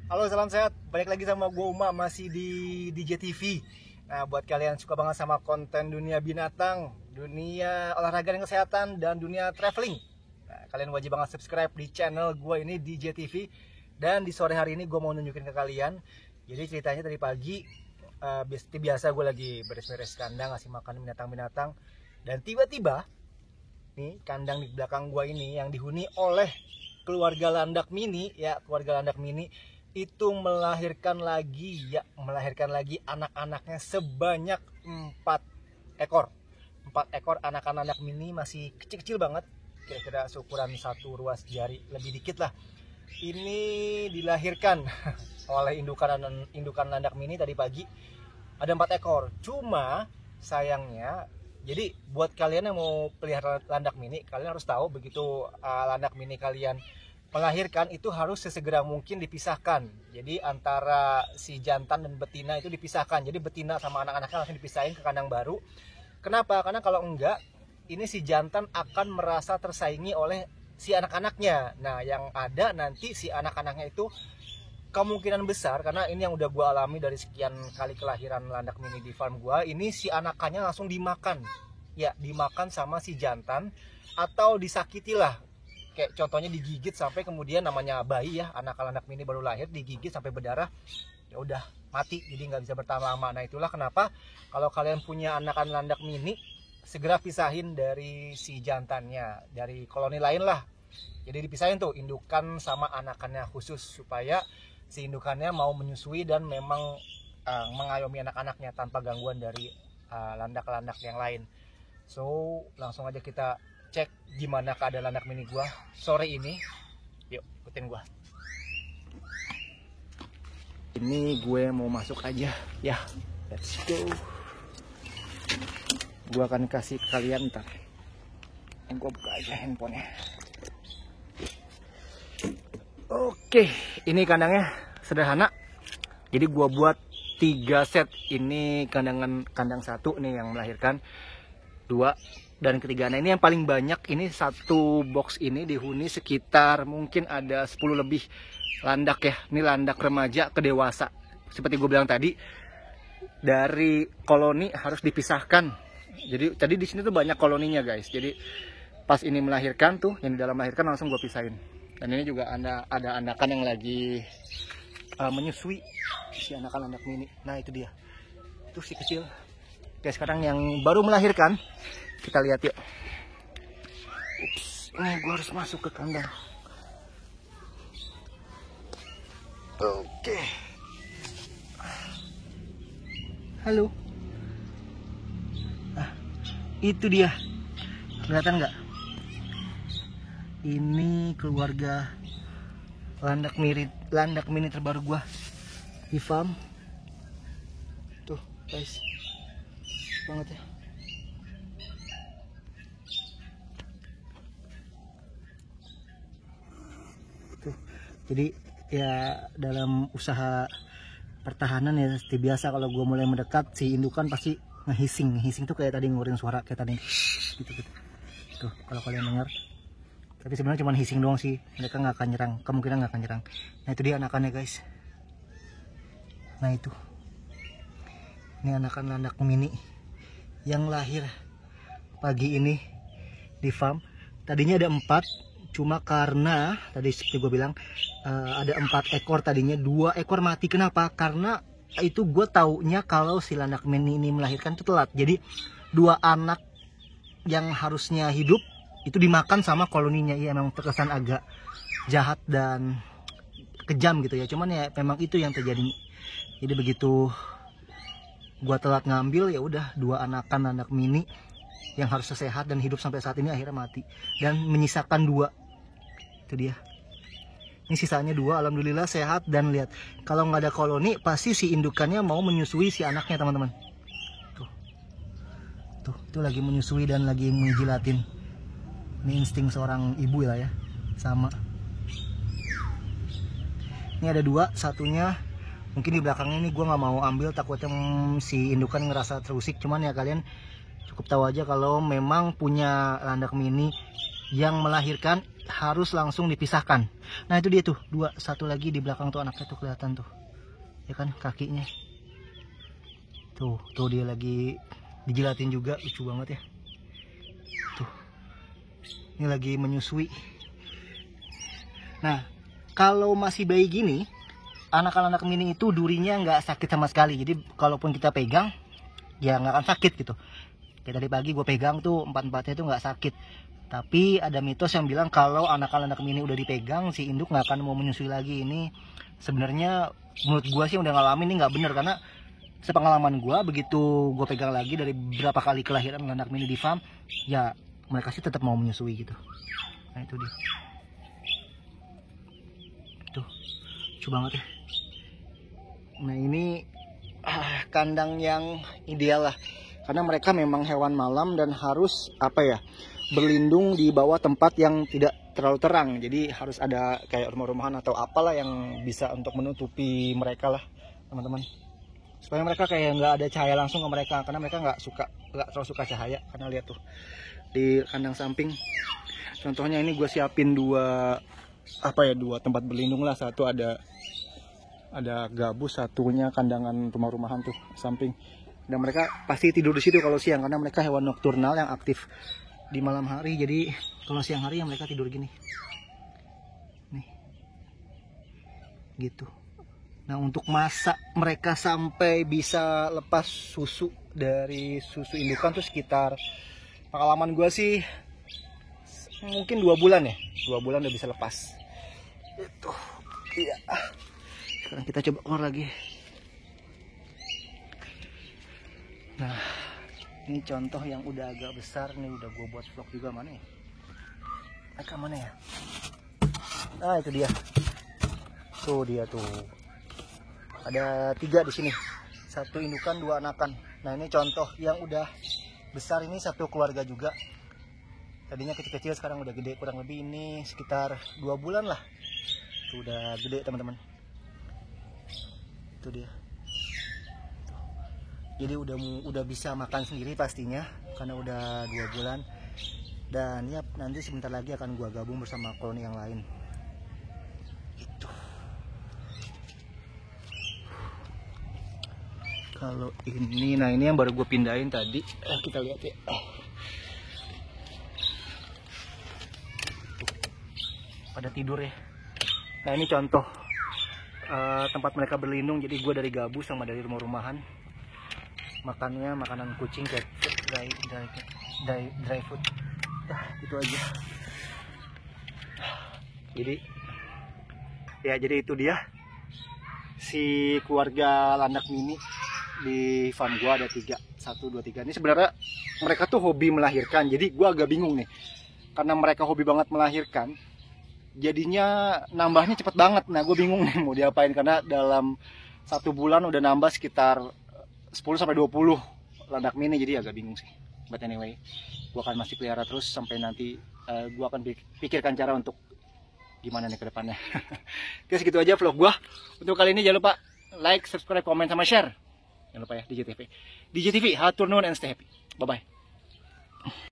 Halo, salam sehat. Balik lagi sama gue Uma, masih di DJ TV. Nah, buat kalian suka banget sama konten dunia binatang, dunia olahraga dan kesehatan, dan dunia traveling, nah, kalian wajib banget subscribe di channel gue ini, DJ TV. Dan di sore hari ini gue mau nunjukin ke kalian. Jadi ceritanya tadi pagi, seperti biasa gue lagi beres-beres kandang, ngasih makan binatang-binatang. Dan tiba-tiba, nih kandang di belakang gue ini yang dihuni oleh keluarga landak mini, ya keluarga landak mini itu melahirkan lagi anak-anaknya sebanyak 4 ekor. 4 ekor anak-anak mini, masih kecil-kecil banget, kira-kira seukuran satu ruas jari lebih dikit lah. Ini dilahirkan oleh indukan landak mini tadi pagi, ada 4 ekor. Cuma sayangnya, jadi buat kalian yang mau pelihara landak mini, kalian harus tahu begitu landak mini kalian melahirkan itu harus sesegera mungkin dipisahkan. Jadi antara si jantan dan betina itu dipisahkan. Jadi betina sama anak-anaknya langsung dipisahin ke kandang baru. Kenapa? Karena kalau enggak, ini si jantan akan merasa tersaingi oleh si anak-anaknya. Nah, yang ada nanti si anak-anaknya itu kemungkinan besar, karena ini yang udah gue alami dari sekian kali kelahiran landak mini di farm gue, ini si anakannya langsung dimakan. Ya, dimakan sama si jantan atau disakiti lah. Kayak contohnya digigit sampai kemudian, namanya bayi ya, anak landak mini baru lahir digigit sampai berdarah, ya udah mati, jadi nggak bisa bertahan lama. Nah, itulah kenapa kalau kalian punya anakan landak mini, segera pisahin dari si jantannya, dari koloni lain lah. Jadi dipisahin tuh indukan sama anakannya khusus, supaya si indukannya mau menyusui dan memang mengayomi anak-anaknya tanpa gangguan dari landak-landak yang lain. So, langsung aja kita cek gimana keadaan landak mini gua sore ini. Yuk, ikutin gua. Ini gue mau masuk aja ya. Let's go. Gua akan kasih ke kalian ntar. Gua buka aja handphonenya. Oke, ini kandangnya sederhana. Jadi gua buat 3 set. Ini kandang 1 nih yang melahirkan, 2 dan ketiga. Nah, ini yang paling banyak. Ini satu box ini dihuni sekitar mungkin ada 10 lebih landak ya. Ini landak remaja ke dewasa. Seperti gue bilang tadi, dari koloni harus dipisahkan. Jadi tadi di sini tuh banyak koloninya guys. Jadi pas ini melahirkan tuh, yang di dalam melahirkan langsung gue pisahin. Dan ini juga ada anakan yang lagi menyusui, si anakan landak mini. Nah, itu dia, itu si kecil. Oke, sekarang yang baru melahirkan, kita lihat yuk. Ups, ini gue harus masuk ke kandang. Oke. Halo. Itu dia, kelihatan nggak? Ini keluarga landak mini terbaru gua di farm. Tuh guys, banget ya. Tuh, jadi ya dalam usaha pertahanan ya seperti biasa, kalau gua mulai mendekat, si indukan pasti ngehising tuh kayak tadi, ngeluarin suara kayak tadi gitu. Tuh, kalau kalian dengar. Tapi sebenarnya cuma hissing doang sih, mereka nggak akan nyerang, kemungkinan nggak akan nyerang. Nah, itu dia anakannya guys. Nah, itu ini anakan landak mini yang lahir pagi ini di farm. Tadinya ada 4, cuma karena tadi seperti gue bilang ada 4 ekor, tadinya 2 ekor mati. Kenapa? Karena itu gue taunya kalau si landak mini ini melahirkan itu telat. Jadi 2 anak yang harusnya hidup itu dimakan sama koloninya. Iya, memang terkesan agak jahat dan kejam gitu ya, cuman ya memang itu yang terjadi. Jadi begitu gua telat ngambil, ya udah 2 anakan landak mini yang harusnya sehat dan hidup sampai saat ini akhirnya mati, dan menyisakan 2. Itu dia, ini sisanya 2, alhamdulillah sehat. Dan lihat, kalau nggak ada koloni pasti si indukannya mau menyusui si anaknya teman-teman. Tuh, itu lagi menyusui dan lagi menjilatin. Ini insting seorang ibu lah ya, sama. Ini ada 2, satunya mungkin di belakangnya ini gue nggak mau ambil, takutnya si indukan ngerasa terusik. Cuman ya kalian cukup tahu aja kalau memang punya landak mini yang melahirkan harus langsung dipisahkan. Nah itu dia tuh, satu lagi di belakang tuh anaknya tuh kelihatan tuh, ya kan, kakinya. Tuh dia lagi dijilatin juga, lucu banget ya. Tuh, ini lagi menyusui. Nah, kalau masih bayi gini, anak-anak mini itu durinya nggak sakit sama sekali. Jadi kalaupun kita pegang, ya nggak akan sakit gitu. Kayak tadi pagi gue pegang tuh, empat-empatnya tuh nggak sakit. Tapi ada mitos yang bilang kalau anak-anak mini udah dipegang, si induk nggak akan mau menyusui lagi. Ini sebenarnya menurut gue sih udah ngalamin, ini nggak bener. Karena sepengalaman gue, begitu gue pegang lagi dari berapa kali kelahiran anak mini di farm, ya mereka sih tetap mau menyusui gitu. Nah itu dia. Tuh, lucu banget ya. Nah ini kandang yang ideal lah. Karena mereka memang hewan malam dan harus berlindung di bawah tempat yang tidak terlalu terang. Jadi harus ada kayak rumah-rumahan atau apalah yang bisa untuk menutupi mereka lah, teman-teman. Supaya mereka kayak nggak ada cahaya langsung ke mereka, karena mereka nggak terlalu suka cahaya. Karena lihat tuh di kandang samping, contohnya ini gue siapin dua tempat berlindung lah. Satu ada gabus, satunya kandangan rumah-rumahan tuh samping. Dan mereka pasti tidur di situ kalau siang, karena mereka hewan nokturnal yang aktif di malam hari. Jadi kalau siang hari ya mereka tidur gini nih gitu. Nah untuk masa mereka sampai bisa lepas susu dari susu indukan tuh sekitar, pengalaman gue sih mungkin 2 bulan ya, 2 bulan udah bisa lepas itu. Iya, sekarang kita coba keluar lagi. Nah ini contoh yang udah agak besar nih, udah gue buat vlog juga. Mana ya? Mereka mana ya? Ah itu dia. Tuh dia tuh. Ada 3 di sini. 1 indukan, 2 anakan. Nah ini contoh yang udah besar, ini satu keluarga juga. Tadinya kecil-kecil, sekarang udah gede, kurang lebih ini sekitar 2 bulan lah. Tuh udah gede teman-teman. Itu dia. Jadi udah bisa makan sendiri pastinya, karena udah 2 bulan. Dan ya nanti sebentar lagi akan gua gabung bersama koloni yang lain. Itu. Kalau ini, nah ini yang baru gue pindahin tadi. Kita lihat ya. Pada tidur ya. Nah ini contoh tempat mereka berlindung. Jadi gue dari gabus sama dari rumah-rumahan. Makannya makanan kucing, kayak dry food. Itu aja. Jadi itu dia si keluarga landak mini di farm gua. Ada 3, 1, 2, 3. Ini sebenarnya mereka tuh hobi melahirkan. Jadi gua agak bingung nih, karena mereka hobi banget melahirkan, jadinya nambahnya cepet banget. Nah gue bingung nih mau diapain, karena dalam 1 bulan udah nambah sekitar 10-20 landak mini. Jadi agak bingung sih. But anyway, gue akan masih pelihara terus sampai nanti gue akan pikirkan cara untuk gimana nih ke depannya. Oke, segitu aja vlog gue untuk kali ini. Jangan lupa like, subscribe, komen, sama share. Jangan lupa ya, DJTV. DJTV, hatur nuhun and stay happy. Bye bye.